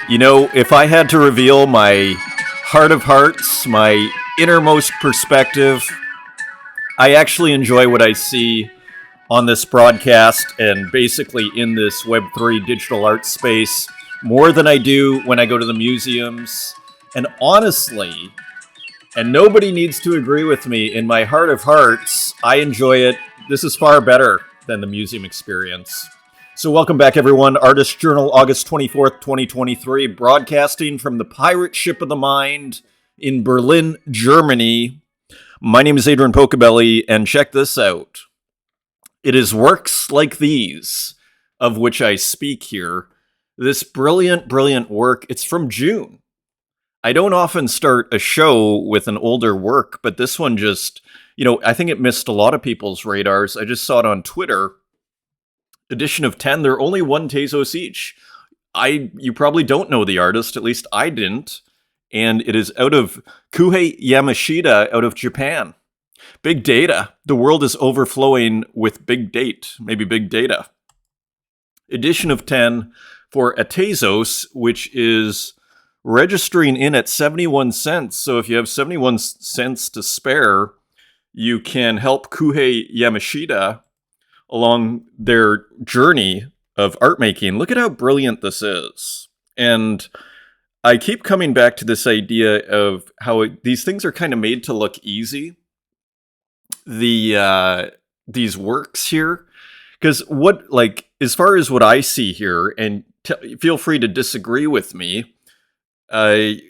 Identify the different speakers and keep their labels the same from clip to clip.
Speaker 1: You know, if I had to reveal my heart of hearts, my innermost perspective, I actually enjoy what I see on this broadcast and basically in this Web3 digital art space more than I do when I go to the museums. And honestly, and nobody needs to agree with me, in my heart of hearts, I enjoy it. This is far better than the museum experience. So, welcome back, everyone. Artist Journal, August 24th, 2023, broadcasting from the pirate ship of the mind in Berlin, Germany. My name is Adrian Pocobelli, and check this out. It is works like these of which I speak here. This brilliant, brilliant work, it's from June. I don't often start a show with an older work, but this one just, I think it missed a lot of people's radars. I just saw it on Twitter. Edition of 10, they're only one Tezos each. You probably don't know the artist, at least I didn't. And it is out of Kuhei Yamashita out of Japan. Big data. The world is overflowing with big data. Edition of 10 for a Tezos, which is registering in at 71 cents. So if you have 71 cents to spare, you can help Kuhei Yamashita along their journey of art making. Look at how brilliant this is. And I keep coming back to this idea of how these things are kind of made to look easy. These works here, because as far as what I see here, and feel free to disagree with me. I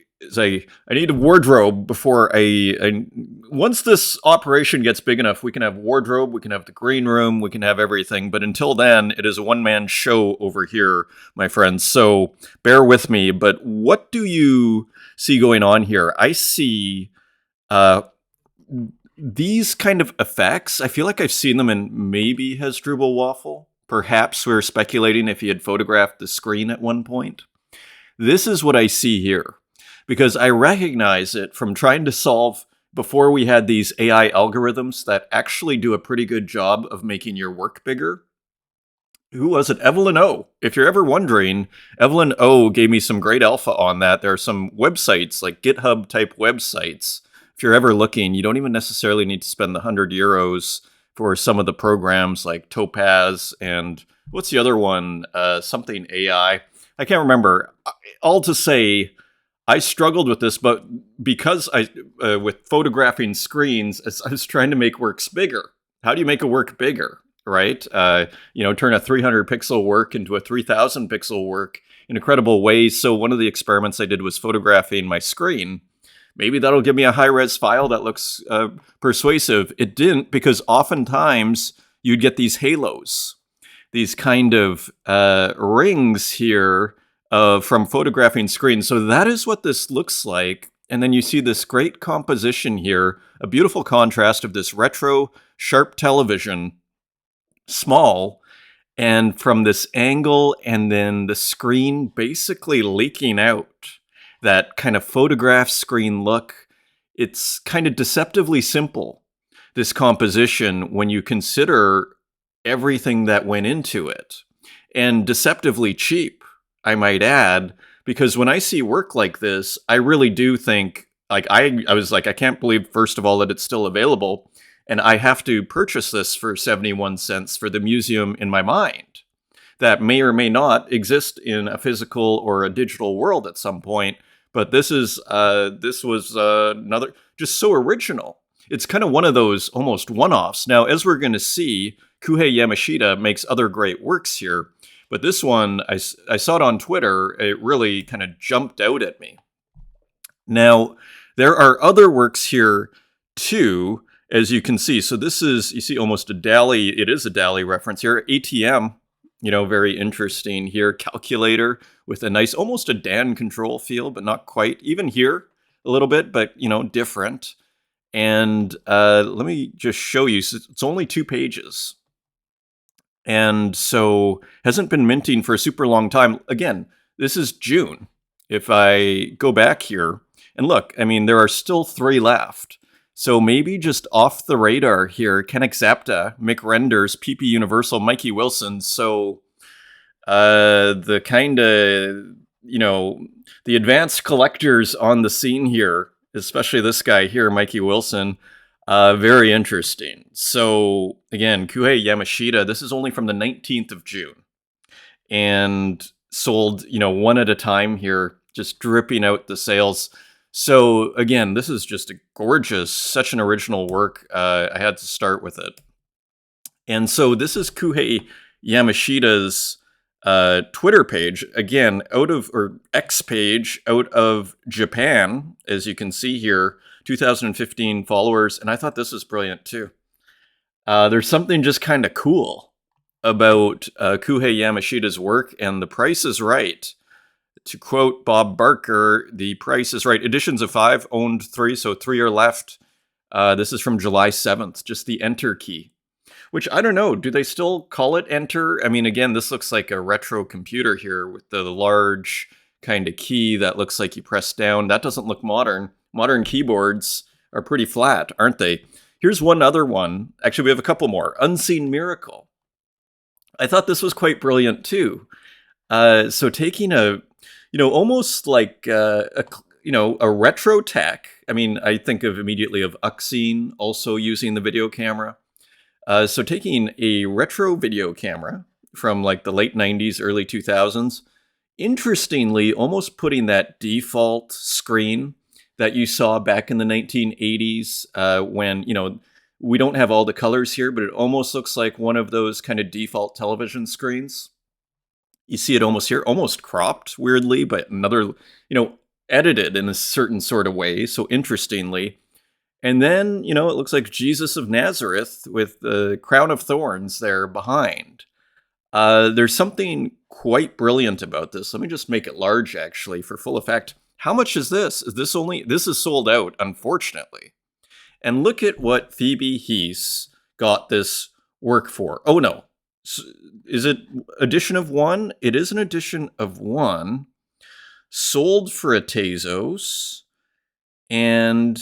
Speaker 1: need a wardrobe before once this operation gets big enough, we can have wardrobe, we can have the green room, we can have everything. But until then, it is a one-man show over here, my friends. So bear with me. But what do you see going on here? I see these kind of effects. I feel like I've seen them in maybe Hasdrubal Waffle. Perhaps we're speculating if he had photographed the screen at one point. This is what I see here, because I recognize it from trying to solve before we had these AI algorithms that actually do a pretty good job of making your work bigger. Who was it? Evelyn O. If you're ever wondering, Evelyn O gave me some great alpha on that. There are some websites, like GitHub type websites. If you're ever looking, you don't even necessarily need to spend the €100 for some of the programs like Topaz and what's the other one? Something AI. I can't remember. All to say, I struggled with this, but because with photographing screens, I was trying to make works bigger. How do you make a work bigger, right? Turn a 300 pixel work into a 3000 pixel work in incredible ways. So one of the experiments I did was photographing my screen. Maybe that'll give me a high-res file that looks persuasive. It didn't, because oftentimes you'd get these halos, these kind of rings here from photographing screens. So that is what this looks like. And then you see this great composition here, a beautiful contrast of this retro sharp television, small, and from this angle, and then the screen basically leaking out. That kind of photograph screen look. It's kind of deceptively simple, this composition, when you consider everything that went into it. And deceptively cheap, I might add, because when I see work like this, I really do think, I was like, I can't believe, first of all, that it's still available. And I have to purchase this for 71 cents for the museum in my mind. That may or may not exist in a physical or a digital world at some point. But this was another, just so original. It's kind of one of those almost one-offs. Now, as we're going to see, Kuhei Yamashita makes other great works here. But this one, I saw it on Twitter. It really kind of jumped out at me. Now, there are other works here, too, as you can see. So this is, you see almost a DALL-E. It is a DALL-E reference here. ATM, very interesting here. Calculator with a nice, almost a Dan control feel, but not quite. Even here, a little bit, but, different. And let me just show you. So it's only 2 pages. And so hasn't been minting for a super long time. Again, this is June. If I go back here and look, there are still 3 left. So maybe just off the radar here, Kennick Zapta, Mick Renders, PP Universal, Mikey Wilson. So the kind of the advanced collectors on the scene here, especially this guy here, Mikey Wilson, very interesting. So again, Kuhei Yamashita, this is only from the 19th of June and sold, one at a time here, just dripping out the sales. So again, this is just a gorgeous, such an original work. I had to start with it. And so this is Kuhei Yamashita's Twitter page, again, or X page out of Japan, as you can see here, 2015 followers. And I thought this was brilliant too. There's something just kind of cool about Kuhei Yamashita's work, and the price is right. To quote Bob Barker, the price is right. Editions of 5, owned 3, so 3 are left. This is from July 7th, just the enter key. Which, I don't know, do they still call it enter? I mean, again, this looks like a retro computer here with the large kind of key that looks like you press down. That doesn't look modern. Modern keyboards are pretty flat, aren't they? Here's one other one. Actually, we have a couple more. Unseen Miracle. I thought this was quite brilliant, too. So taking almost like a retro tech. I mean, I think immediately of Uxine also using the video camera. So taking a retro video camera from like the late 90s, early 2000s, interestingly, almost putting that default screen that you saw back in the 1980s when, we don't have all the colors here, but it almost looks like one of those kind of default television screens. You see it almost here, almost cropped weirdly, but another, edited in a certain sort of way. So interestingly. And then, it looks like Jesus of Nazareth with the crown of thorns there behind. There's something quite brilliant about this. Let me just make it large, actually, for full effect. How much is this? This is sold out, unfortunately. And look at what Phoebe Heese got this work for. Oh, no. Is it edition of 1? It is an edition of 1. Sold for a Tezos. And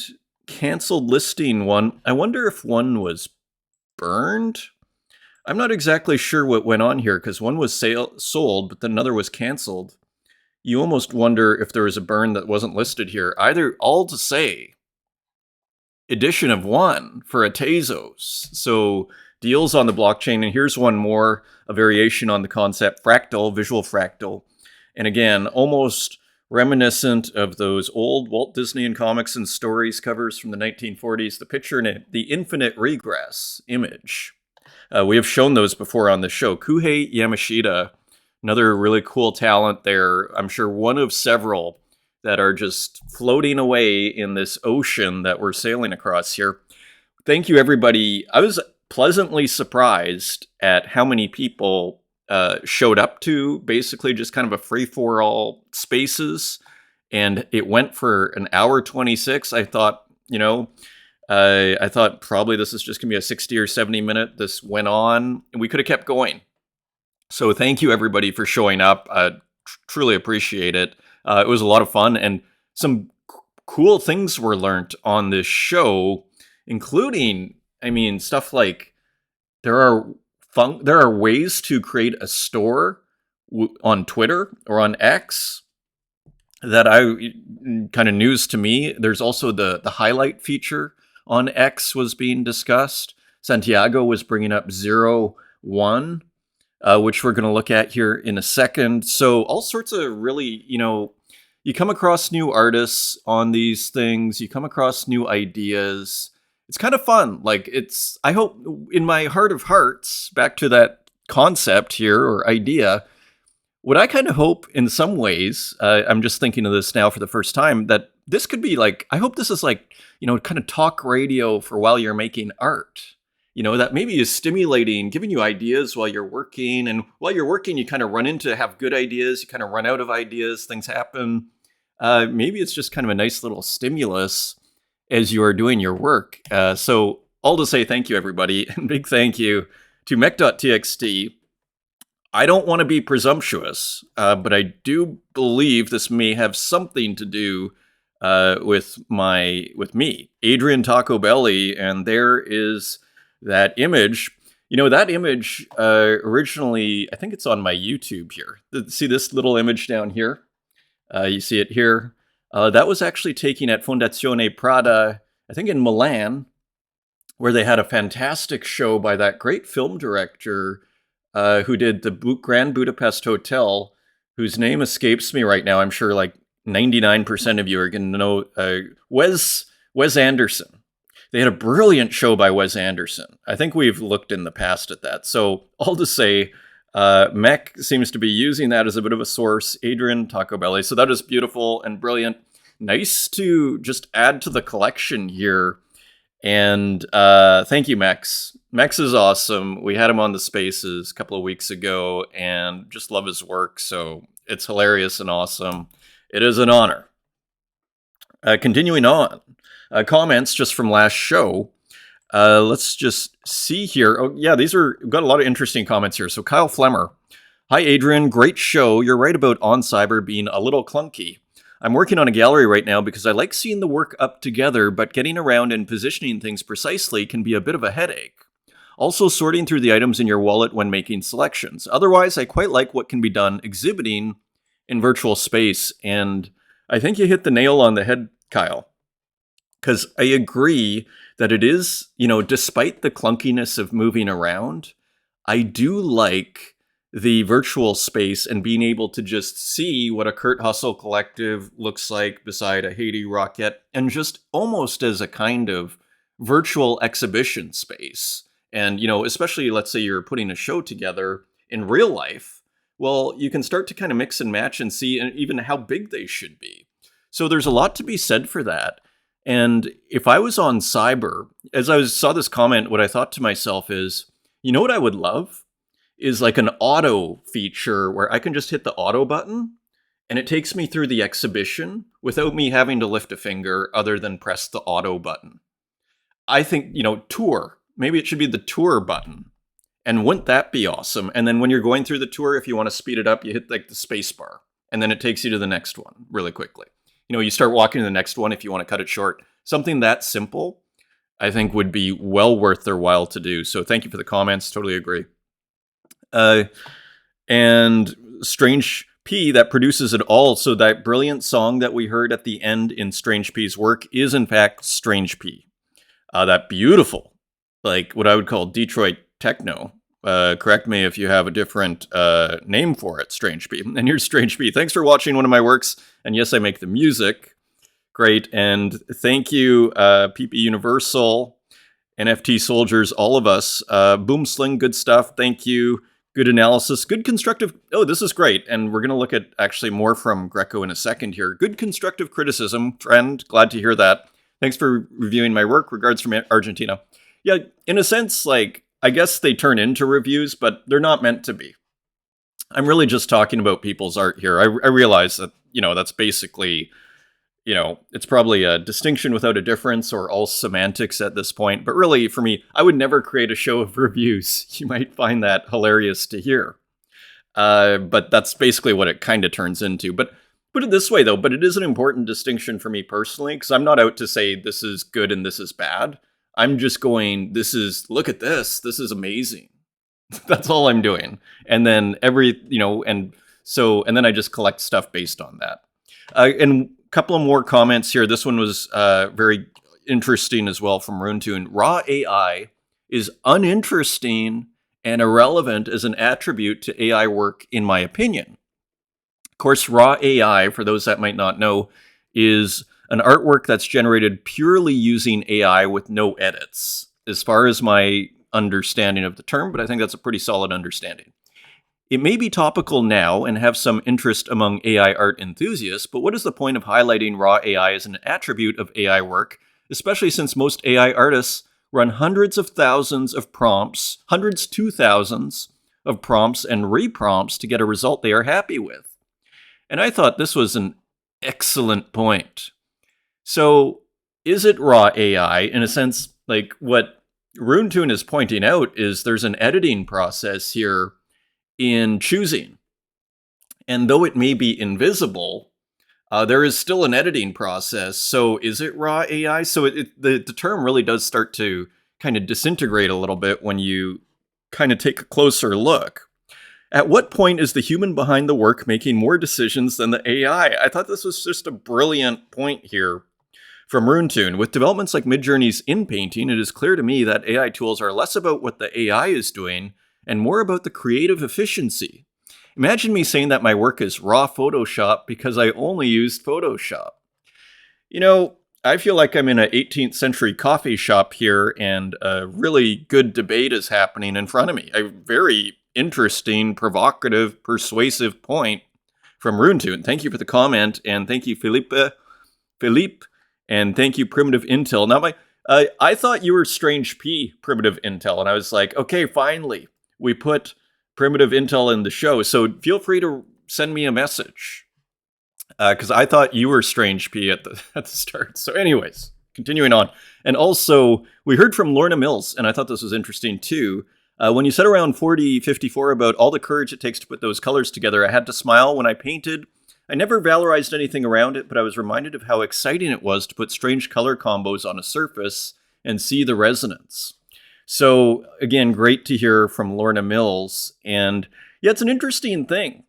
Speaker 1: canceled listing 1. I wonder if 1 was burned. I'm not exactly sure what went on here because 1 was sold, but then another was canceled. You almost wonder if there was a burn that wasn't listed here. Either, all to say, edition of 1 for a Tezos. So deals on the blockchain. And here's one more, a variation on the concept, fractal, visual fractal. And again, almost reminiscent of those old Walt Disney and Comics and Stories covers from the 1940s, the picture in the infinite regress image. We have shown those before on the show. Kuhei Yamashita, another really cool talent there. I'm sure one of several that are just floating away in this ocean that we're sailing across here. Thank you, everybody. I was pleasantly surprised at how many people showed up to basically just kind of a free-for-all spaces, and it went for an hour 26. I thought, I thought probably this is just gonna be a 60 or 70 minute. This went on, and we could have kept going. So thank you everybody for showing up. Truly appreciate it. It was a lot of fun, and some cool things were learned on this show, including, stuff like there are ways to create a store on Twitter or on X that kind of news to me. There's also the highlight feature on X was being discussed. Santiago was bringing up 01, which we're going to look at here in a second. So all sorts of really, you come across new artists on these things. You come across new ideas. It's kind of fun. I hope in my heart of hearts, back to that concept here or idea, what I kind of hope in some ways, I'm just thinking of this now for the first time, that this could be I hope this is kind of talk radio for while you're making art. That maybe is stimulating, giving you ideas while you're working. And while you're working, you kind of run into have good ideas. You kind of run out of ideas. Things happen. Maybe it's just kind of a nice little stimulus as you are doing your work. So all to say thank you, everybody. And big thank you to mech.txt. I don't want to be presumptuous, but I do believe this may have something to do with me, Adrian Pocobelli, and there is that image. That image originally, I think it's on my YouTube here. See this little image down here? You see it here. That was actually taken at Fondazione Prada, I think in Milan, where they had a fantastic show by that great film director who did the Grand Budapest Hotel, whose name escapes me right now. I'm sure like 99% of you are going to know Wes Anderson. They had a brilliant show by Wes Anderson. I think we've looked in the past at that. So all to say, Mech seems to be using that as a bit of a source. Adrian Pocobelli. So that is beautiful and brilliant. Nice to just add to the collection here. And thank you, Mex. Mex is awesome. We had him on the Spaces a couple of weeks ago and just love his work. So it's hilarious and awesome. It is an honor. Continuing on. Comments just from last show. Let's just see here. Oh, yeah, we've got a lot of interesting comments here. So Kyle Flemmer. Hi, Adrian. Great show. You're right about OnCyber being a little clunky. I'm working on a gallery right now because I like seeing the work up together, but getting around and positioning things precisely can be a bit of a headache. Also, sorting through the items in your wallet when making selections. Otherwise, I quite like what can be done exhibiting in virtual space. And I think you hit the nail on the head, Kyle. Because I agree that it is, despite the clunkiness of moving around, I do like the virtual space and being able to just see what a Kurt Hustle collective looks like beside a Haiti Rocket, and just almost as a kind of virtual exhibition space. And, especially let's say you're putting a show together in real life, well, you can start to kind of mix and match and see even how big they should be. So there's a lot to be said for that. And if I was on Cyber, as I saw this comment, what I thought to myself is, what I would love is like an auto feature where I can just hit the auto button and it takes me through the exhibition without me having to lift a finger other than press the auto button. I think, tour, maybe it should be the tour button. And wouldn't that be awesome? And then when you're going through the tour, if you want to speed it up, you hit like the space bar and then it takes you to the next one really quickly. You start walking to the next one if you want to cut it short. Something that simple, I think, would be well worth their while to do. So thank you for the comments. Totally agree. And Strange P, that produces it all. So that brilliant song that we heard at the end in Strange P's work is, in fact, Strange P. That beautiful, like what I would call Detroit techno. Correct me if you have a different name for it, Strange P. And here's Strange P. Thanks for watching one of my works. And yes, I make the music. Great. And thank you, PP Universal, NFT Soldiers, all of us. Boomsling, good stuff. Thank you. Good analysis. Good constructive. Oh, this is great. And we're going to look at actually more from Greco in a second here. Good constructive criticism. Friend, glad to hear that. Thanks for reviewing my work. Regards from Argentina. Yeah, in a sense, I guess they turn into reviews, but they're not meant to be. I'm really just talking about people's art here. I realize that, that's basically, it's probably a distinction without a difference or all semantics at this point. But really, for me, I would never create a show of reviews. You might find that hilarious to hear. But that's basically what it kind of turns into. But put it this way, though, but it is an important distinction for me personally, because I'm not out to say this is good and this is bad. I'm just going, look at this. This is amazing. That's all I'm doing. And then and then I just collect stuff based on that. And a couple of more comments here. This one was very interesting as well from RuneTune. Raw AI is uninteresting and irrelevant as an attribute to AI work, in my opinion. Of course, raw AI, for those that might not know, is an artwork that's generated purely using AI with no edits, as far as my understanding of the term, but I think that's a pretty solid understanding. It may be topical now and have some interest among AI art enthusiasts, but what is the point of highlighting raw AI as an attribute of AI work, especially since most AI artists run hundreds of thousands of prompts, hundreds to thousands of prompts and reprompts to get a result they are happy with? And I thought this was an excellent point. So is it raw AI? In a sense, like what RuneTune is pointing out is there's an editing process here in choosing. And though it may be invisible, there is still an editing process. So is it raw AI? So the term really does start to kind of disintegrate a little bit when you kind of take a closer look. At what point is the human behind the work making more decisions than the AI? I thought this was just a brilliant point here from RuneTune. With developments like Midjourney's in painting, it is clear to me that AI tools are less about what the AI is doing and more about the creative efficiency. Imagine me saying that my work is raw Photoshop because I only used Photoshop. You know, I feel like I'm in an 18th century coffee shop here, and a really good debate is happening in front of me. A very interesting, provocative, persuasive point from RuneTune. Thank you for the comment, and thank you, Philippe, and thank you, Primitive Intel. Now, I thought you were Strange P, Primitive Intel, and I was like, okay, finally, we put Primitive Intel in the show, so feel free to send me a message. Because I thought you were Strange P at the start. So anyways, continuing on. And also, we heard from Lorna Mills, and I thought this was interesting too. When you said around 4054 about all the courage it takes to put those colors together, I had to smile when I painted. I never valorized anything around it, but I was reminded of how exciting it was to put strange color combos on a surface and see the resonance. So again, great to hear from Lorna Mills. And yeah, it's an interesting thing.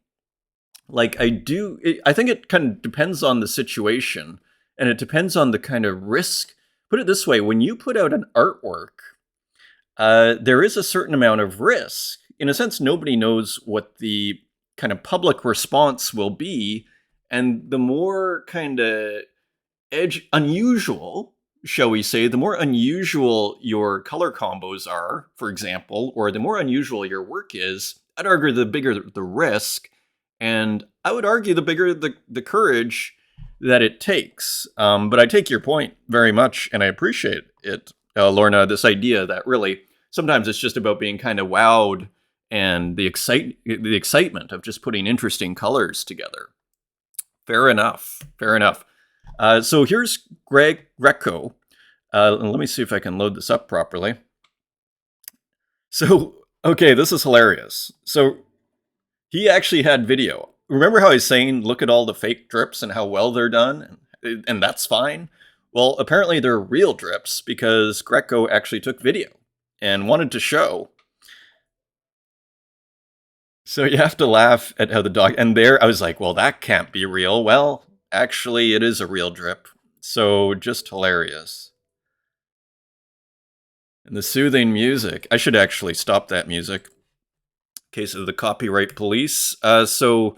Speaker 1: Like I think it kind of depends on the situation, and it depends on the kind of risk. Put it this way, when you put out an artwork, there is a certain amount of risk. In a sense, nobody knows what the kind of public response will be, and the more kind of unusual, shall we say, the more unusual your color combos are, for example, or the more unusual your work is, I'd argue the bigger the risk. And I would argue the bigger the courage that it takes. But I take your point very much, and I appreciate it, Lorna, this idea that really sometimes it's just about being kind of wowed and the excitement of just putting interesting colors together. Fair enough. Fair enough. So here's Greco. Let me see if I can load this up properly. So, okay, this is hilarious. So he actually had video. Remember how I was saying, look at all the fake drips and how well they're done? And that's fine. Well, apparently they're real drips because Greco actually took video and wanted to show. So you have to laugh at how the dog... And there, I was like, well, that can't be real. Well, actually, it is a real drip. So just hilarious. And the soothing music. I should actually stop that music. Case of the copyright police. So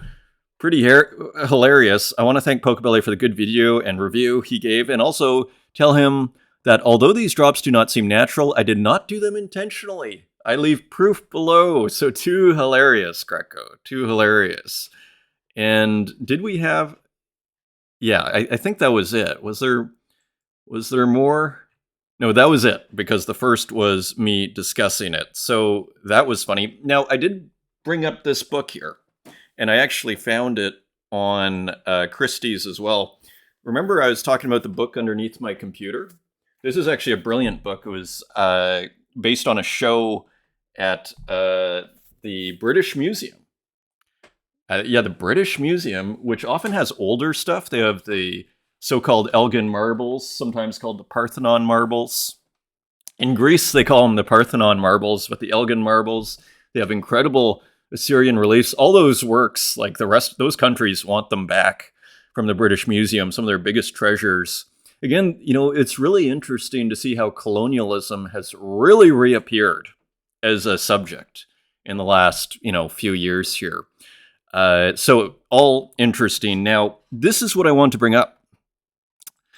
Speaker 1: pretty hilarious. I want to thank Pocobelli for the good video and review he gave, and also tell him that although these drops do not seem natural, I did not do them intentionally. I leave proof below. So too hilarious, Greco. Too hilarious. And did we have... Yeah, I think that was it. Was there more? No, that was it, because the first was me discussing it. So that was funny. Now, I did bring up this book here, and I actually found it on Christie's as well. Remember I was talking about the book underneath my computer? This is actually a brilliant book. It was based on a show at the British Museum. The British Museum, which often has older stuff. They have the so-called Elgin marbles, sometimes called the Parthenon marbles. In Greece, they call them the Parthenon marbles, but the Elgin marbles, they have incredible Assyrian reliefs. All those works, like the rest, those countries want them back from the British Museum, some of their biggest treasures. Again, it's really interesting to see how colonialism has really reappeared as a subject in the last, few years here. So all interesting. Now, this is what I want to bring up.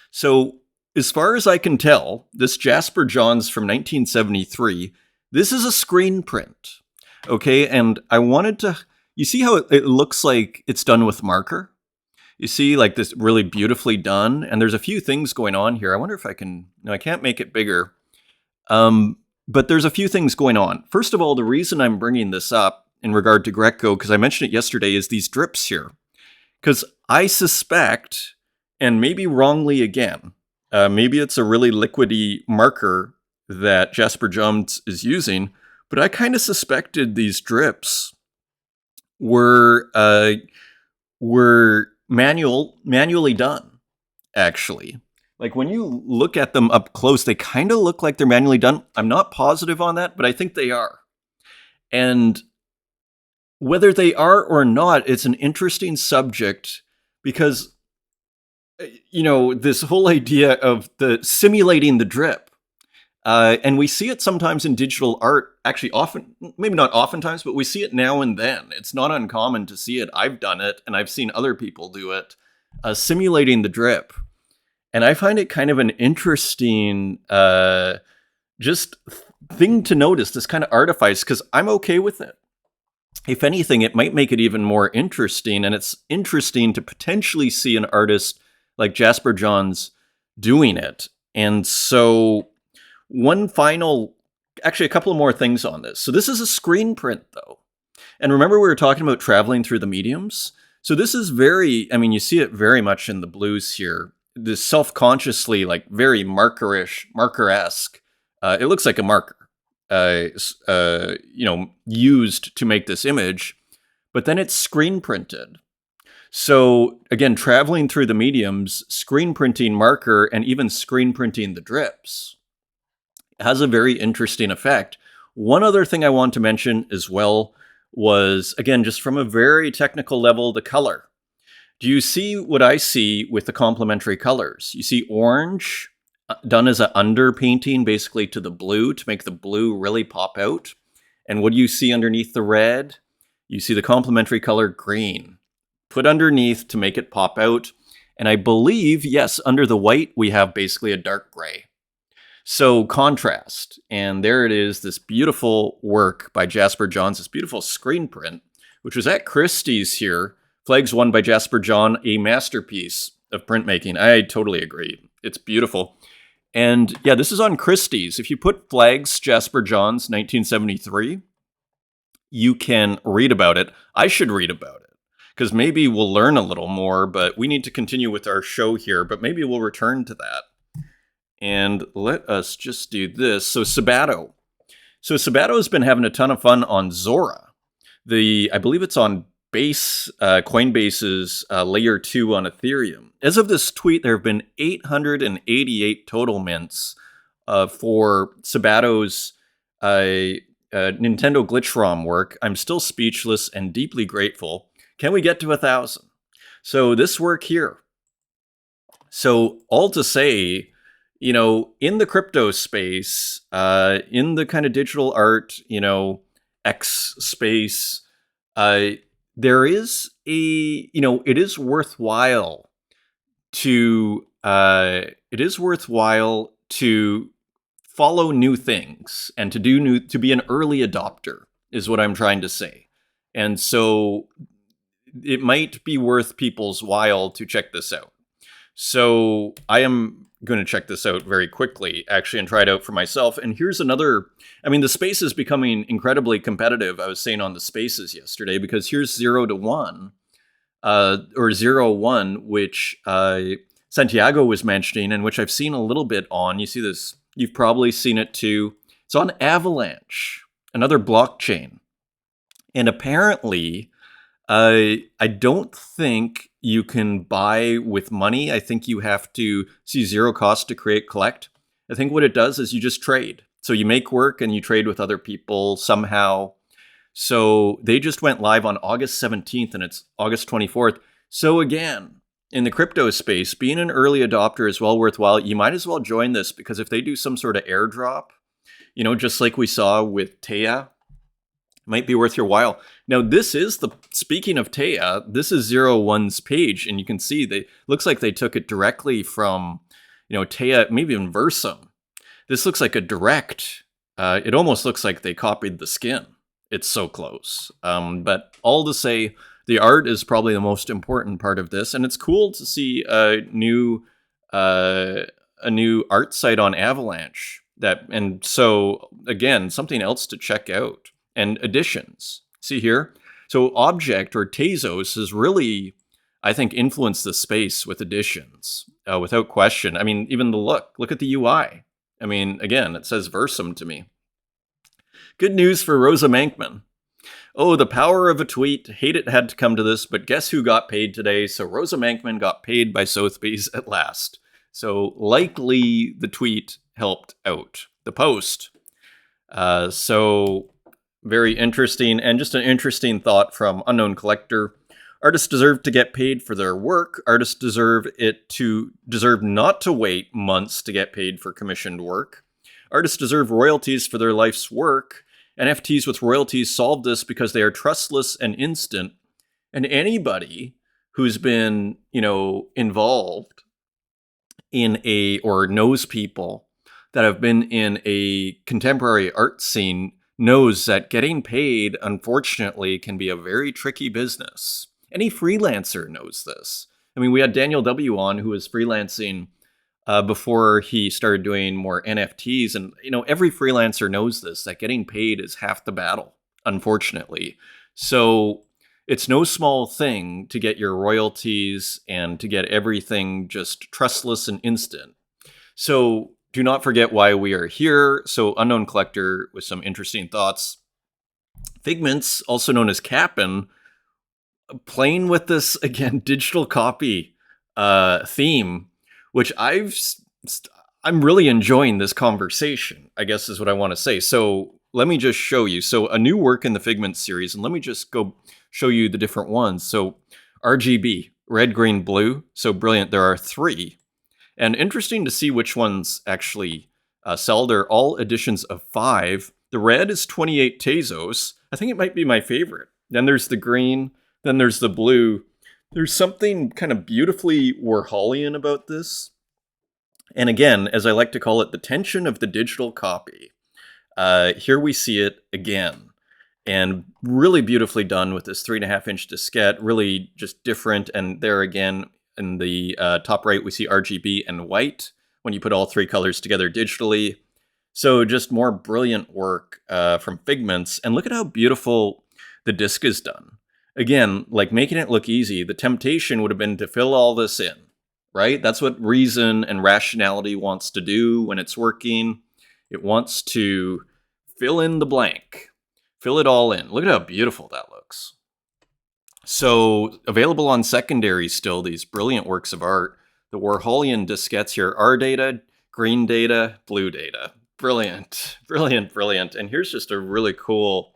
Speaker 1: So, as far as I can tell, this Jasper Johns from 1973, this is a screen print. Okay, and I wanted to... You see how it looks like it's done with marker? You see, like, this really beautifully done, and there's a few things going on here. I wonder if I can... No, I can't make it bigger. But there's a few things going on. First of all, the reason I'm bringing this up in regard to Greco, because I mentioned it yesterday, is these drips here. Because I suspect... And maybe wrongly again, maybe it's a really liquidy marker that Jasper Johns is using, but I kind of suspected these drips were manually done, actually. Like when you look at them up close, they kind of look like they're manually done. I'm not positive on that, but I think they are. And whether they are or not, it's an interesting subject because, this whole idea of the simulating the drip. And we see it sometimes in digital art, actually often, maybe not oftentimes, but we see it now and then. It's not uncommon to see it. I've done it, and I've seen other people do it, simulating the drip. And I find it kind of an interesting just thing to notice, this kind of artifice, because I'm okay with it. If anything, it might make it even more interesting, and it's interesting to potentially see an artist like Jasper Johns doing it. And so actually a couple of more things on this. So this is a screen print, though. And remember we were talking about traveling through the mediums? So this is you see it very much in the blues here. This self-consciously, like very marker-esque. It looks like a marker, used to make this image, but then it's screen printed. So again, traveling through the mediums, screen printing marker, and even screen printing the drips has a very interesting effect. One other thing I want to mention as well was, again, just from a very technical level, the color. Do you see what I see with the complementary colors? You see orange done as an underpainting basically to the blue to make the blue really pop out. And what do you see underneath the red? You see the complementary color green put underneath to make it pop out. And I believe, yes, under the white, we have basically a dark gray. So contrast. And there it is, this beautiful work by Jasper Johns, this beautiful screen print, which was at Christie's here. Flags won by Jasper John, a masterpiece of printmaking. I totally agree. It's beautiful. And yeah, this is on Christie's. If you put Flags, Jasper Johns, 1973, you can read about it. I should read about it because maybe we'll learn a little more, but we need to continue with our show here, but maybe we'll return to that. And let us just do this. So Sabato. So Sabato has been having a ton of fun on Zora. I believe it's on Coinbase's layer 2 on Ethereum. As of this tweet, there have been 888 total mints for Sabato's Nintendo Glitch ROM work. I'm still speechless and deeply grateful. Can we get to 1,000? So this work here. So all to say, in the crypto space, in the kind of digital art, X space, there is it is worthwhile to follow new things and to be an early adopter is what I'm trying to say. And so it might be worth people's while to check this out. So I am going to check this out very quickly, actually, and try it out for myself. And here's another, the space is becoming incredibly competitive, I was saying on the spaces yesterday, because here's 0 to 1, or 0-1, which Santiago was mentioning, and which I've seen a little bit on. You see this, you've probably seen it too. It's on Avalanche, another blockchain. And apparently, I don't think you can buy with money. I think you have to see zero cost to collect. I think what it does is you just trade. So you make work and you trade with other people somehow. So they just went live on August 17th and it's August 24th. So again, in the crypto space, being an early adopter is well worthwhile. You might as well join this because if they do some sort of airdrop, just like we saw with Taya, might be worth your while. Now, speaking of Taya, this is 0-1's page, and you can see looks like they took it directly from, Taya, maybe even Versum. This looks like a direct, it almost looks like they copied the skin. It's so close. But all to say, the art is probably the most important part of this, and it's cool to see a new art site on Avalanche. And so, again, something else to check out. And additions. See here? So Object or Tezos has really, I think, influenced the space with additions, without question. Even the look at the UI. Again, it says Versum to me. Good news for Rosa Mankman. Oh, the power of a tweet. Hate it had to come to this, but guess who got paid today? So Rosa Mankman got paid by Sotheby's at last. So likely the tweet helped out the post. So Very interesting, and just an interesting thought from Unknown Collector. Artists deserve to get paid for their work. Artists deserve not to wait months to get paid for commissioned work. Artists deserve royalties for their life's work. NFTs with royalties solve this because they are trustless and instant. And anybody who's been, involved in or knows people that have been in a contemporary art scene knows that getting paid, unfortunately, can be a very tricky business. Any freelancer knows this. I mean, we had Daniel W. on, who was freelancing before he started doing more NFTs. And, every freelancer knows this, that getting paid is half the battle, unfortunately. So it's no small thing to get your royalties and to get everything just trustless and instant. So do not forget why we are here. So Unknown Collector with some interesting thoughts. Figments, also known as Cap'n, playing with this, again, digital copy theme, which I'm really enjoying this conversation, I guess is what I want to say. So let me just show you. So a new work in the Figment series, and let me just go show you the different ones. So RGB, red, green, blue. So brilliant. There are 3. And interesting to see which ones actually sell. They're all editions of 5. The red is 28 Tezos. I think it might be my favorite. Then there's the green. Then there's the blue. There's something kind of beautifully Warholian about this. And again, as I like to call it, the tension of the digital copy. Here we see it again. And really beautifully done with this 3.5-inch diskette. Really just different. And there again, in the top right, we see RGB and white when you put all 3 colors together digitally. So just more brilliant work from Figments. And look at how beautiful the disc is done. Again, like making it look easy, the temptation would have been to fill all this in, right? That's what reason and rationality wants to do when it's working. It wants to fill in the blank, fill it all in. Look at how beautiful that looks. So available on secondary still, these brilliant works of art. The Warholian diskettes here, R data, green data, blue data. Brilliant, brilliant, brilliant. And here's just a really cool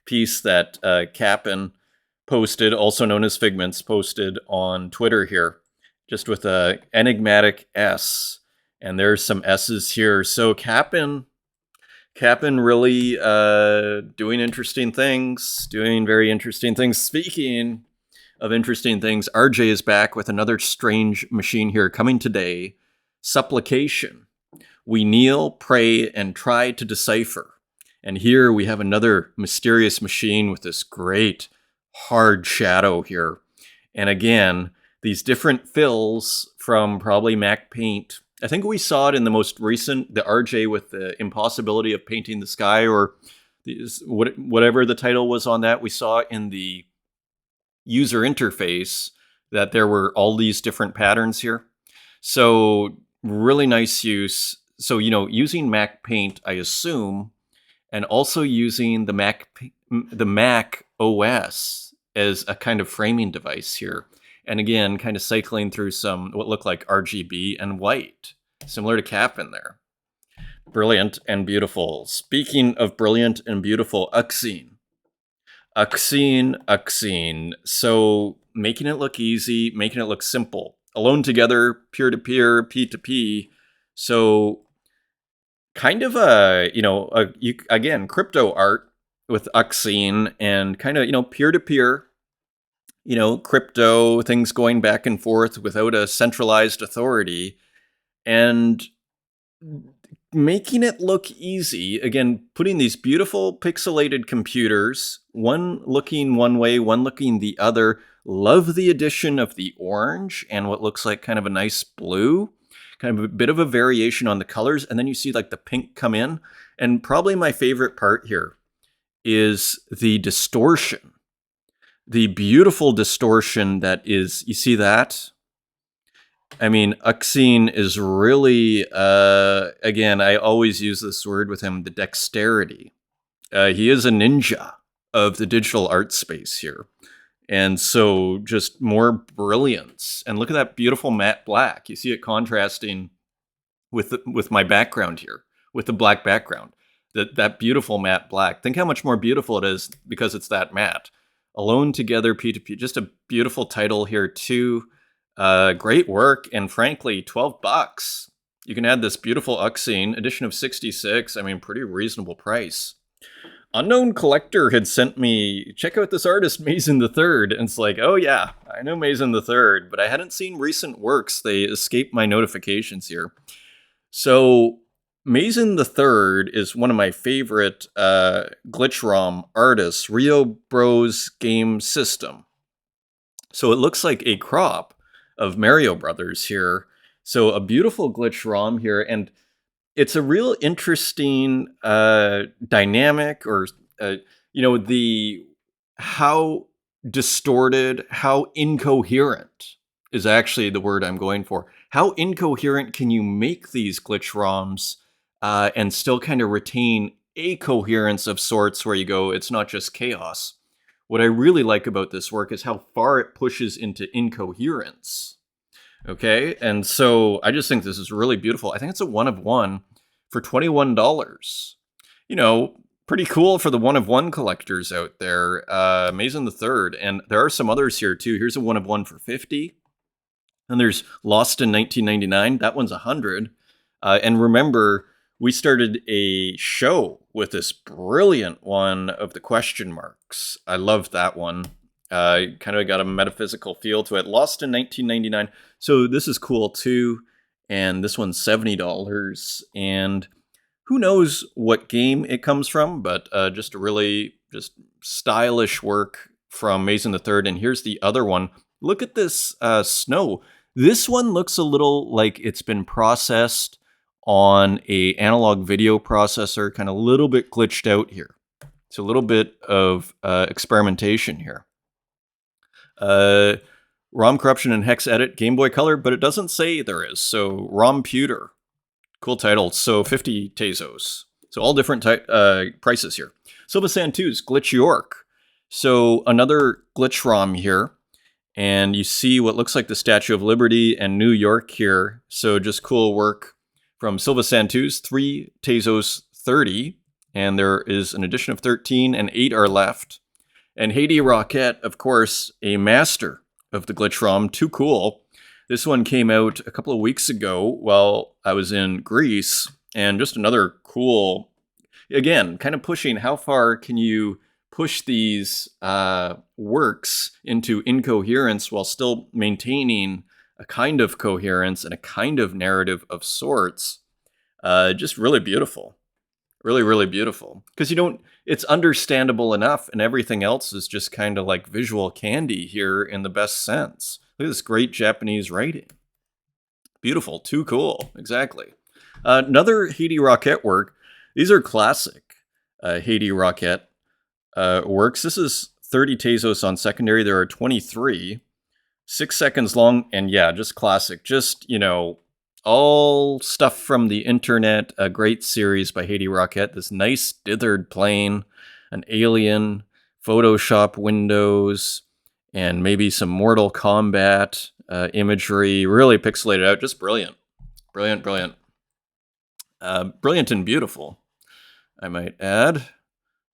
Speaker 1: piece that Cap'n posted, also known as Figments, posted on Twitter here, just with a enigmatic S. And there's some S's here. So Cap'n really doing interesting things, doing very interesting things. Speaking of interesting things, RJ is back with another strange machine here coming today. Supplication. We kneel, pray, and try to decipher. And here we have another mysterious machine with this great hard shadow here. And again, these different fills from probably Mac Paint. I think we saw it in the most recent, the RJ with the impossibility of painting the sky, or whatever the title was on that. We saw in the user interface that there were all these different patterns here. So really nice use. So, using Mac Paint, I assume, and also using the Mac OS as a kind of framing device here. And again, kind of cycling through some what look like RGB and white, similar to Cap'n there. Brilliant and beautiful. Speaking of brilliant and beautiful, Uxine. So making it look easy, making it look simple. Alone together, peer-to-peer, P2P. So kind of again, crypto art with Uxine and kind of, peer-to-peer, crypto, things going back and forth without a centralized authority, and making it look easy. Again, putting these beautiful pixelated computers, one looking one way, one looking the other. Love the addition of the orange and what looks like kind of a nice blue, kind of a bit of a variation on the colors. And then you see like the pink come in. And probably my favorite part here is the distortion. The beautiful distortion that is, you see that? I mean, Uxine is really, again, I always use this word with him, the dexterity. He is a ninja of the digital art space here. And so just more brilliance. And look at that beautiful matte black. You see it contrasting with my background here, with the black background. that beautiful matte black. Think how much more beautiful it is because it's that matte. Alone Together P2P, just a beautiful title here too. Great work, and frankly, $12. You can add this beautiful Uxine, edition of 66. I mean, pretty reasonable price. Unknown Collector had sent me, check out this artist, Mason the Third. And it's like, oh yeah, I know Mason the Third, but I hadn't seen recent works. They escaped my notifications here. So Mason the Third is one of my favorite glitch ROM artists, Rio Bros Game System. So it looks like a crop of Mario Brothers here. So a beautiful glitch ROM here, and it's a real interesting dynamic, or the how distorted, how incoherent is actually the word I'm going for. How incoherent can you make these glitch ROMs and still kind of retain a coherence of sorts where you go, it's not just chaos. What I really like about this work is how far it pushes into incoherence. Okay, and so I just think this is really beautiful. I think it's a 1 of 1 for $21. Pretty cool for the 1 of 1 collectors out there. Mason the Third, and there are some others here too. Here's a 1 of 1 for 50. And there's Lost in 1999. That one's 100. And remember, we started a show with this brilliant one of the question marks. I love that one. Kind of got a metaphysical feel to it. Lost in 1999. So this is cool too. And this one's $70. And who knows what game it comes from, but just a really just stylish work from Mason the Third. And here's the other one. Look at this snow. This one looks a little like it's been processed on a analog video processor, kind of a little bit glitched out here. It's a little bit of experimentation here. ROM corruption and hex edit, Game Boy Color, but it doesn't say there is. So ROMputer, cool title. So 50 Tezos. So all different prices here. Silva Santu's Glitch York. So another glitch ROM here. And you see what looks like the Statue of Liberty and New York here. So just cool work from Silva Santu's, 3 Tezos 30. And there is an edition of 13 and 8 are left. And Haiti Rocket, of course, a master of the glitch ROM. Too cool. This one came out a couple of weeks ago while I was in Greece. And just another cool, again, kind of pushing how far can you push these works into incoherence while still maintaining a kind of coherence and a kind of narrative of sorts. Just really beautiful. Really, really beautiful. Because it's understandable enough, and everything else is just kind of like visual candy here in the best sense. Look at this great Japanese writing. Beautiful, too cool, exactly. Another Haiti Rocket work. These are classic Haiti Rocket works. This is 30 Tezos on secondary. There are 23. 6 seconds long, and yeah, just classic. Just, all stuff from the internet. A great series by Haiti Rocket. This nice dithered plane, an alien, Photoshop windows, and maybe some Mortal Kombat imagery. Really pixelated out. Just brilliant. Brilliant, brilliant. Brilliant and beautiful, I might add. Let's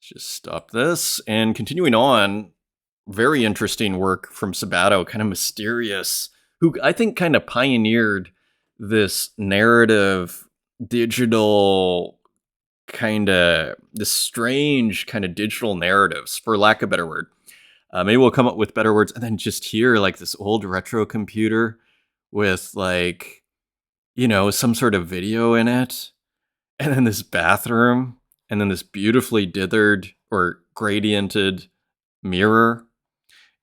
Speaker 1: just stop this. And continuing on, very interesting work from Sabato, kind of mysterious, who I think kind of pioneered this narrative, digital this strange kind of digital narratives, for lack of a better word. Maybe we'll come up with better words. And then just here, like this old retro computer with some sort of video in it. And then this bathroom. And then this beautifully dithered or gradiented mirror.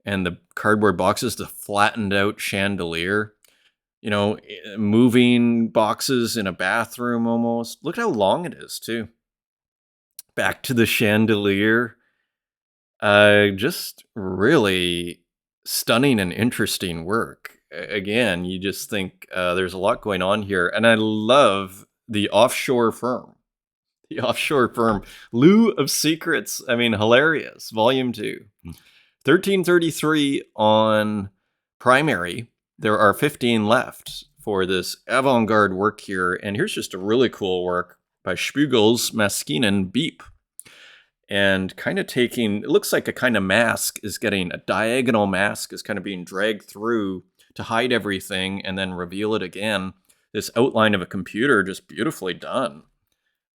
Speaker 1: And the cardboard boxes, the flattened out chandelier. Moving boxes in a bathroom almost. Look how long it is, too. Back to the chandelier. Just really stunning and interesting work. Again, you just think there's a lot going on here. And I love the offshore firm. The offshore firm. Lou of Secrets. I mean, hilarious. Volume 2. 1333 on primary. There are 15 left for this avant-garde work here. And here's just a really cool work by Spiegel's Maskinen Beep. And kind of taking, it looks like a kind of mask is getting, a diagonal mask is kind of being dragged through to hide everything and then reveal it again. This outline of a computer, just beautifully done.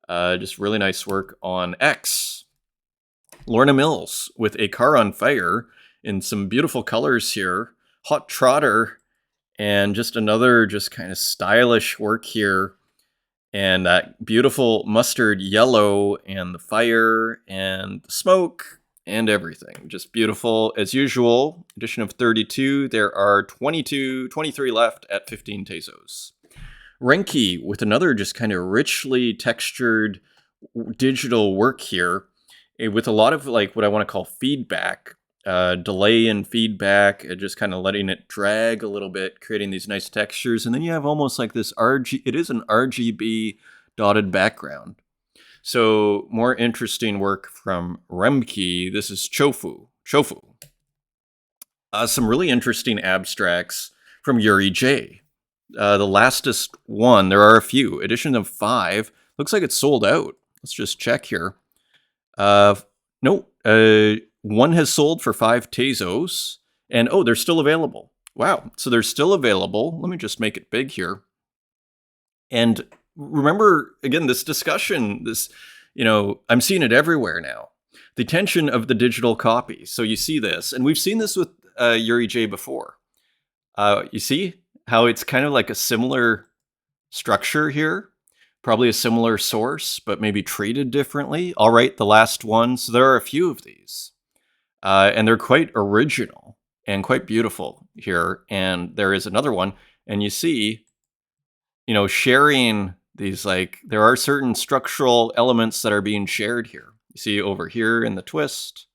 Speaker 1: Just really nice work on X. Lorna Mills with A Car on Fire in some beautiful colors here. Hot Trotter, and just another just kind of stylish work here. And that beautiful mustard yellow and the fire and the smoke and everything. Just beautiful as usual. Edition of 32. There are 23 left at 15 Tezos. Renki with another just kind of richly textured digital work here with a lot of like what I want to call feedback. Delay and feedback, just kind of letting it drag a little bit, creating these nice textures. And then you have almost like this it is an RGB dotted background. So more interesting work from Remke. This is Chofu. Some really interesting abstracts from Yuri J. The lastest one, there are a few. Edition of 5. Looks like it's sold out. Let's just check here. One has sold for 5 Tezos, and they're still available. Wow, so they're still available. Let me just make it big here. And remember, again, this discussion, I'm seeing it everywhere now. The tension of the digital copy. So you see this, and we've seen this with Yuri J before. You see how it's kind of like a similar structure here? Probably a similar source, but maybe treated differently. All right, the last one. So there are a few of these. And they're quite original and quite beautiful here. And there is another one. And you see, sharing these, like, there are certain structural elements that are being shared here. You see over here in the twist.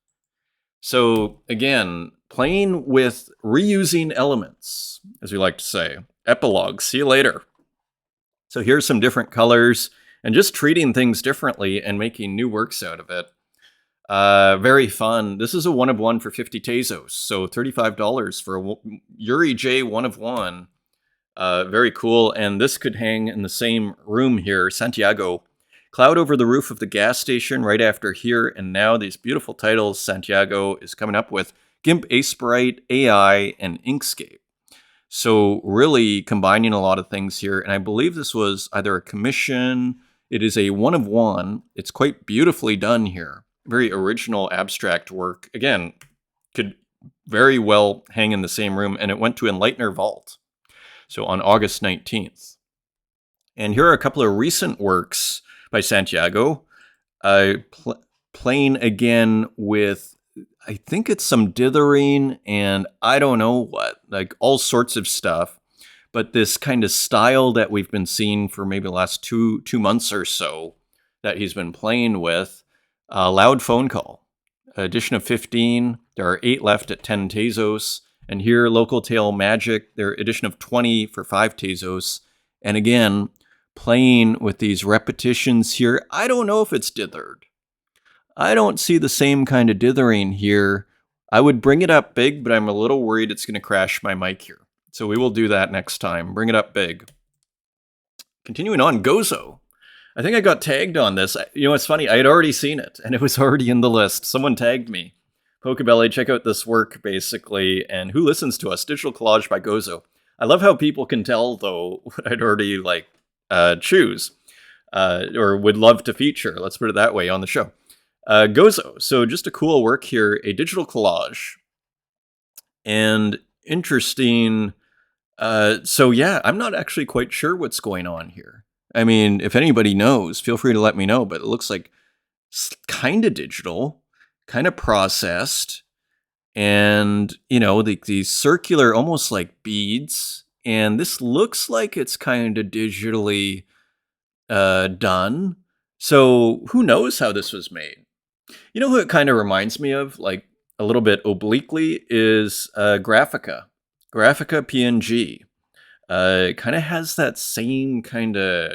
Speaker 1: So again, playing with reusing elements, as we like to say. Epilogue, see you later. So here's some different colors and just treating things differently and making new works out of it. Very fun. This is a 1 of 1 for 50 Tezos, so $35 for a Yuri J 1 of 1. Very cool, and this could hang in the same room here. Santiago. Cloud over the roof of the gas station right after here, and now these beautiful titles Santiago is coming up with. GIMP, Sprite, AI, and Inkscape. So really combining a lot of things here, and I believe this was either a commission. It is a 1 of 1. It's quite beautifully done here. Very original abstract work. Again, could very well hang in the same room, and it went to Enlightener Vault. So on August 19th. And here are a couple of recent works by Santiago. Playing again with, I think it's some dithering and I don't know what, like all sorts of stuff. But this kind of style that we've been seeing for maybe the last two months or so that he's been playing with. Loud Phone Call. Edition of 15. There are 8 left at 10 Tezos. And here, Local Tail Magic. Their edition of 20 for 5 Tezos. And again, playing with these repetitions here. I don't know if it's dithered. I don't see the same kind of dithering here. I would bring it up big, but I'm a little worried it's going to crash my mic here. So we will do that next time. Bring it up big. Continuing on, Gozo. I think I got tagged on this. It's funny. I had already seen it, and it was already in the list. Someone tagged me. Pocobelli, check out this work, basically. And who listens to us? Digital Collage by Gozo. I love how people can tell, though, what I'd already, choose. Or would love to feature, let's put it that way, on the show. Gozo. So just a cool work here. A digital collage. And interesting. I'm not actually quite sure what's going on here. I mean, if anybody knows, feel free to let me know, but it looks like kind of digital, kind of processed, and, these circular, almost like beads, and this looks like it's kind of digitally done, so who knows how this was made? You know who it kind of reminds me of, like, a little bit obliquely, is Graphica PNG. Kind of has that same kind of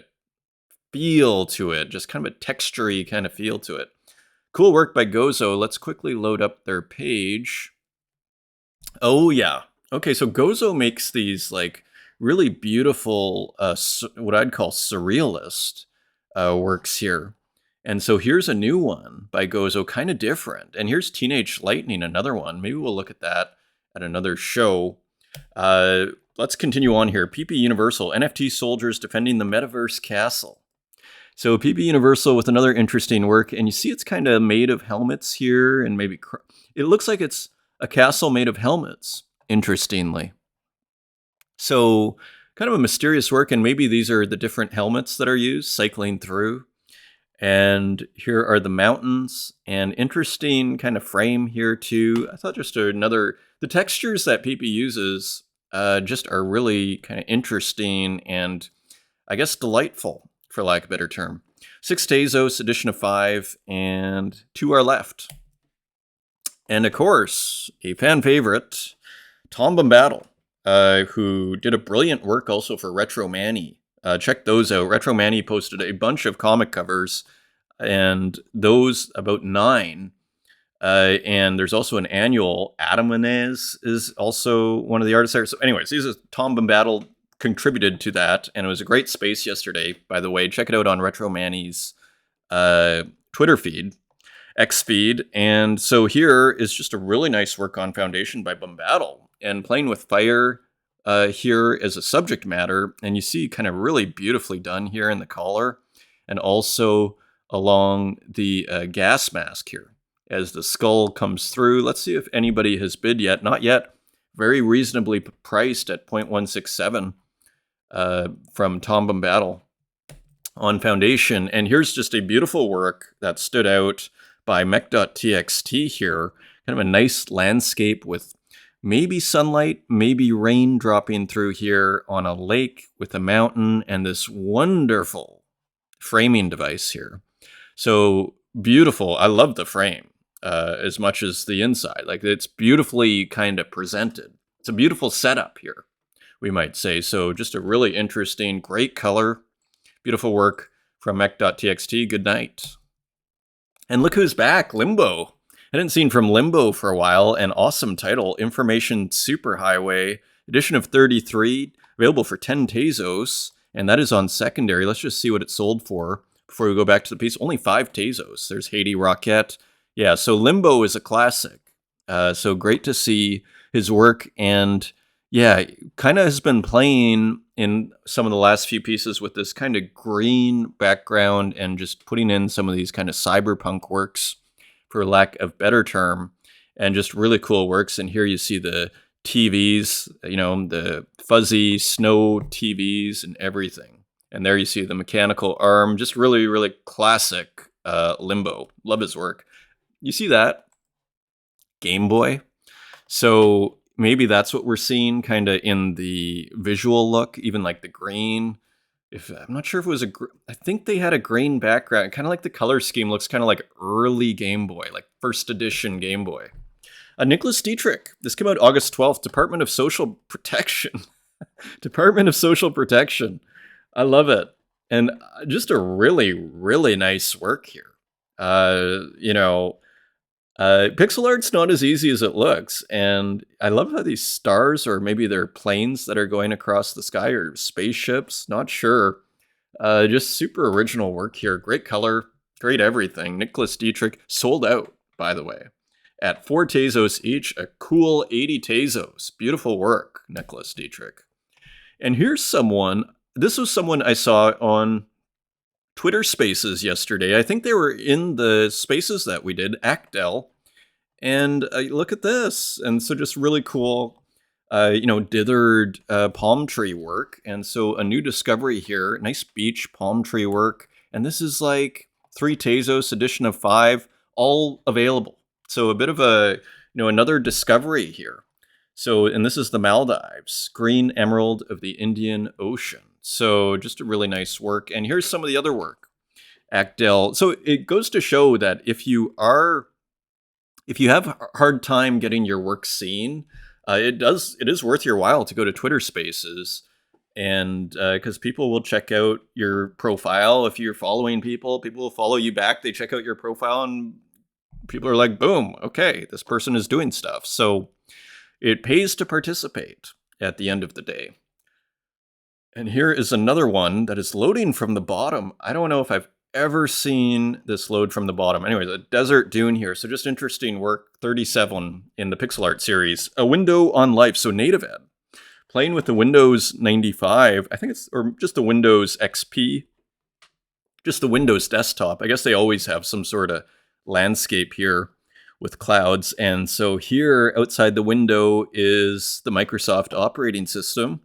Speaker 1: feel to it, just kind of a textury kind of feel to it. Cool work by Gozo. Let's quickly load up their page. Oh yeah. Okay, so Gozo makes these like really beautiful, what I'd call surrealist works here. And so here's a new one by Gozo, kind of different. And here's Teenage Lightning, another one. Maybe we'll look at that at another show. Let's continue on here. PP Universal, NFT soldiers defending the metaverse castle. So PP Universal with another interesting work. And you see it's kind of made of helmets here, and maybe it looks like it's a castle made of helmets, interestingly. So kind of a mysterious work, and maybe these are the different helmets that are used cycling through. And here are the mountains, and interesting kind of frame here too. I thought just the textures that PP uses just are really kind of interesting and I guess delightful, for lack of a better term. 6 Tezos, edition of 5, and 2 are left. And of course, a fan favorite, Tom Bombadil, who did a brilliant work also for Retro Manny. Check those out. Retro Manny posted a bunch of comic covers, and those about 9. And there's also an annual. Adam Inez is also one of the artists there. So anyways, Tom Bombadil contributed to that, and it was a great space yesterday, by the way. Check it out on Retro Manny's Twitter feed, X feed. And so here is just a really nice work on Foundation by Bombadil, and playing with fire here as a subject matter, and you see kind of really beautifully done here in the collar, and also along the gas mask here as the skull comes through. Let's see if anybody has bid yet. Not yet. Very reasonably priced at 0.167 from Tom Bombadil on Foundation. And here's just a beautiful work that stood out by mech.txt here. Kind of a nice landscape with maybe sunlight, maybe rain dropping through here on a lake with a mountain, and this wonderful framing device here. So beautiful. I love the frame as much as the inside. Like, it's beautifully kind of presented. It's a beautiful setup here, we might say. So just a really interesting, great color, beautiful work from mech.txt. Good night. And look who's back, Limbo. I hadn't seen from Limbo for a while. An awesome title, Information Superhighway, edition of 33, available for 10 Tezos, and that is on secondary. Let's just see what it sold for before we go back to the piece. Only 5 Tezos. There's Haiti Rocket. Yeah, so Limbo is a classic. So great to see his work, and yeah, kind of has been playing in some of the last few pieces with this kind of green background and just putting in some of these kind of cyberpunk works, for lack of better term, and just really cool works. And here you see the TVs, the fuzzy snow TVs and everything. And there you see the mechanical arm, just really, really classic Limbo. Love his work. You see that? Game Boy. So maybe that's what we're seeing kind of in the visual look, even like the green. I'm not sure if it was I think they had a green background, kind of like the color scheme looks kind of like early Game Boy, like first edition Game Boy. Nicholas Dietrich. This came out August 12th, Department of Social Protection. Department of Social Protection. I love it. And just a really, really nice work here. Pixel art's not as easy as it looks, and I love how these stars, or maybe they're planes that are going across the sky, or spaceships, not sure. Just super original work here. Great color, great everything. Nicholas Dietrich, sold out, by the way, at 4 Tezos each, a cool 80 Tezos. Beautiful work, Nicholas Dietrich. And here's this was someone I saw on Twitter Spaces yesterday. I think they were in the spaces that we did, Actel. And look at this. And so just really cool, dithered palm tree work. And so a new discovery here, nice beach palm tree work. And this is like 3 Tezos, edition of 5, all available. So a bit of another discovery here. So, and this is the Maldives, green emerald of the Indian Ocean. So just a really nice work. And here's some of the other work. Actel. So it goes to show that if you have a hard time getting your work seen, it is worth your while to go to Twitter Spaces, and because people will check out your profile. If you're following people will follow you back. They check out your profile, and people are like, boom, okay, this person is doing stuff. So it pays to participate at the end of the day. And here is another one that is loading from the bottom. I don't know if I've ever seen this load from the bottom. Anyways, a desert dune here. So just interesting work. 37 in the pixel art series. A window on life. So native ed. Playing with the Windows 95. I think it's, or just the Windows XP. Just the Windows desktop. I guess they always have some sort of landscape here with clouds. And so here outside the window is the Microsoft operating system.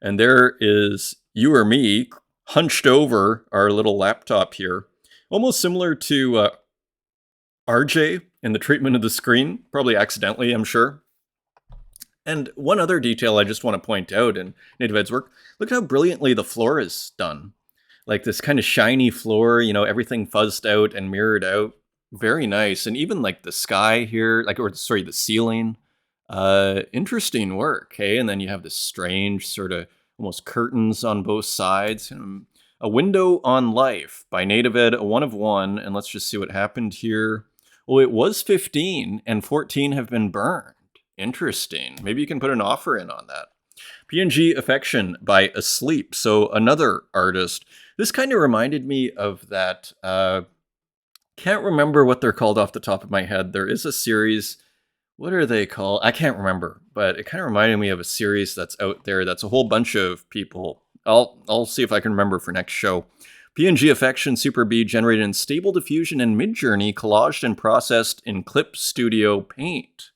Speaker 1: And there is you or me hunched over our little laptop here. Almost similar to RJ in the treatment of the screen. Probably accidentally, I'm sure. And one other detail I just want to point out in Native Ed's work, look at how brilliantly the floor is done. Like this kind of shiny floor, you know, everything fuzzed out and mirrored out. Very nice. And even like the sky here, like, or sorry, the ceiling. Interesting work, okay? And then you have this strange sort of almost curtains on both sides. A Window on Life by Native Ed, a 1 of 1. And let's just see what happened here. Well, it was 15 and 14 have been burned. Interesting. Maybe you can put an offer in on that. PNG Affection by Asleep. So another artist. This kind of reminded me of that. Can't remember what they're called off the top of my head. There is a series. What are they called? I can't remember, but it kind of reminded me of a series that's out there. That's a whole bunch of people. I'll see if I can remember for next show. PNG Affection Super B generated in Stable Diffusion and Midjourney, collaged and processed in Clip Studio Paint.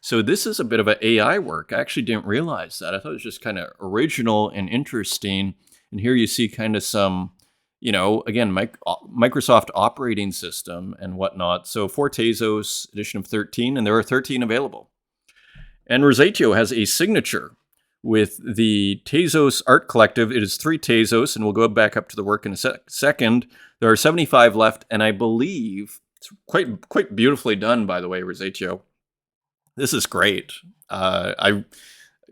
Speaker 1: So this is a bit of an AI work. I actually didn't realize that. I thought it was just kind of original and interesting. And here you see kind of some, you know, again, Microsoft operating system and whatnot. So for Tezos, edition of 13, and there are 13 available. And Rosetio has a signature with the Tezos Art Collective. It is 3 Tezos, and we'll go back up to the work in a second. There are 75 left, and I believe it's quite beautifully done, by the way, Rosetio. This is great.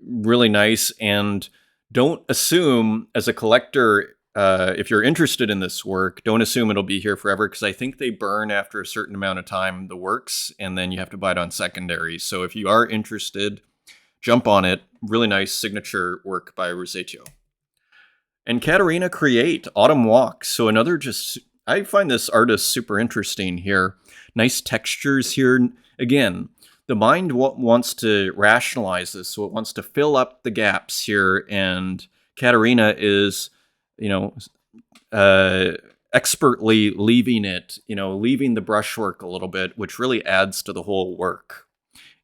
Speaker 1: Really nice. And don't assume as a collector, if you're interested in this work, don't assume it'll be here forever, because I think they burn after a certain amount of time, the works, and then you have to buy it on secondary. So if you are interested, jump on it. Really nice signature work by Rosetio. And Katarina Create, Autumn Walk. So another I find this artist super interesting here. Nice textures here. Again, the mind wants to rationalize this, so it wants to fill up the gaps here, and Katarina is, you know, expertly leaving the brushwork a little bit, which really adds to the whole work,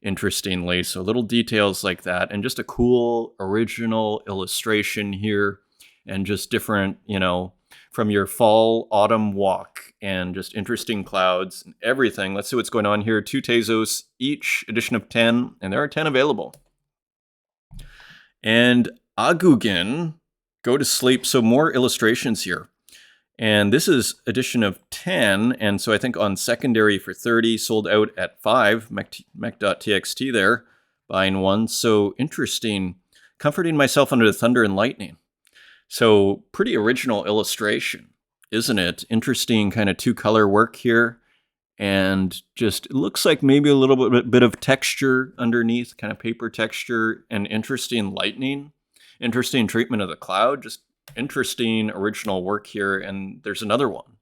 Speaker 1: interestingly. So little details like that, and just a cool original illustration here, and just different, you know, from your fall autumn walk, and just interesting clouds and everything. Let's see what's going on here. 2 Tezos each, edition of 10, and there are 10 available. And Agugin, Go to Sleep. So more illustrations here. And this is edition of 10, and so I think on secondary for 30, sold out at 5, mech.txt there, buying one. So interesting. Comforting myself under the thunder and lightning. So pretty original illustration, isn't it? Interesting kind of 2-color work here. And just, it looks like maybe a little bit of texture underneath, kind of paper texture, and interesting lightning. Interesting treatment of the cloud. Just interesting original work here. And there's another one.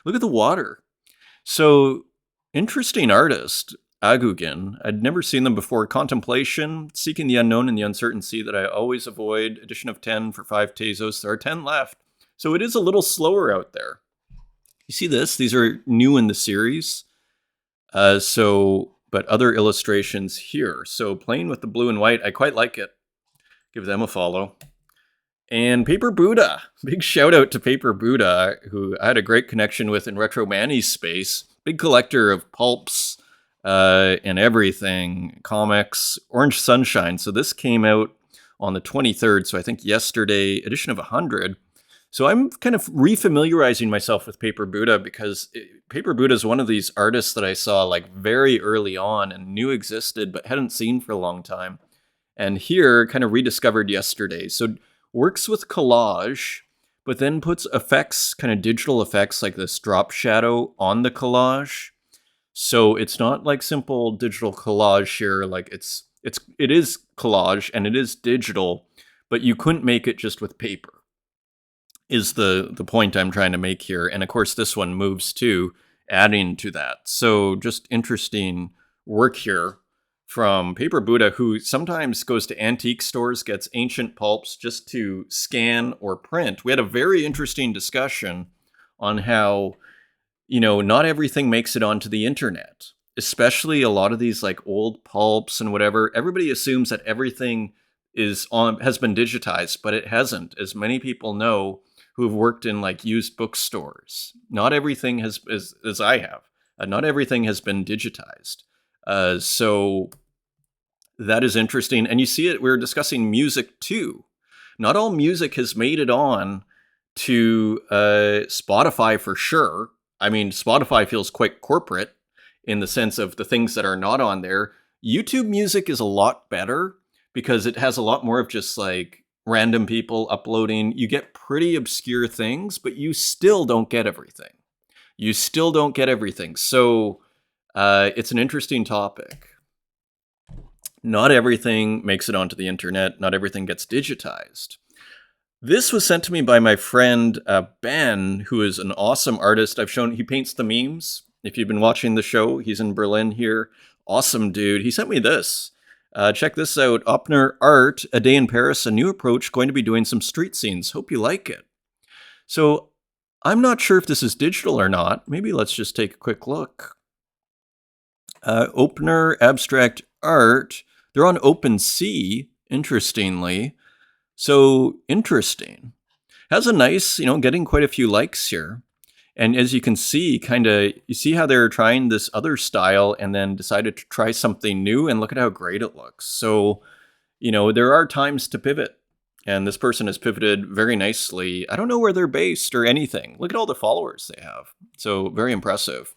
Speaker 1: Look at the water. So interesting artist. Agugin. I'd never seen them before. Contemplation, Seeking the Unknown and the Uncertain Sea that I always avoid. Edition of 10 for 5 Tezos. There are 10 left. So it is a little slower out there. You see this? These are new in the series. But other illustrations here. So playing with the blue and white, I quite like it. Give them a follow. And Paper Buddha. Big shout out to Paper Buddha, who I had a great connection with in Retro Manny's space. Big collector of pulps, and everything, comics, Orange Sunshine. So this came out on the 23rd, so I think yesterday, edition of 100. So I'm kind of refamiliarizing myself with Paper Buddha, because Paper Buddha is one of these artists that I saw like very early on and knew existed, but hadn't seen for a long time. And here, kind of rediscovered yesterday. So works with collage, but then puts effects, kind of digital effects like this drop shadow on the collage. So it's not like simple digital collage here. Like it is collage and it is digital, but you couldn't make it just with paper, is the point I'm trying to make here. And of course, this one moves too, adding to that. So just interesting work here from Paper Buddha, who sometimes goes to antique stores, gets ancient pulps just to scan or print. We had a very interesting discussion on how, not everything makes it onto the internet, especially a lot of these like old pulps and whatever. Everybody assumes that everything has been digitized, but it hasn't. As many people know who have worked in like used bookstores, not everything has, as I have, not everything has been digitized. So that is interesting. And you see it, we were discussing music too. Not all music has made it on to Spotify for sure. I mean, Spotify feels quite corporate in the sense of the things that are not on there. YouTube music is a lot better because it has a lot more of just like random people uploading. You get pretty obscure things, but you still don't get everything. So it's an interesting topic. Not everything makes it onto the internet. Not everything gets digitized. This was sent to me by my friend Ben, who is an awesome artist. He paints the memes. If you've been watching the show, he's in Berlin here. Awesome dude. He sent me this. Check this out. Opner Art, A Day in Paris, a new approach, going to be doing some street scenes. Hope you like it. So I'm not sure if this is digital or not. Maybe let's just take a quick look. Opner Abstract Art. They're on OpenSea, interestingly. So interesting. Has a nice, getting quite a few likes here. And as you can see, you see how they're trying this other style and then decided to try something new, and look at how great it looks. So, there are times to pivot. And this person has pivoted very nicely. I don't know where they're based or anything. Look at all the followers they have. So very impressive.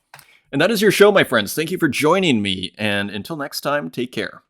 Speaker 1: And that is your show, my friends. Thank you for joining me. And until next time, take care.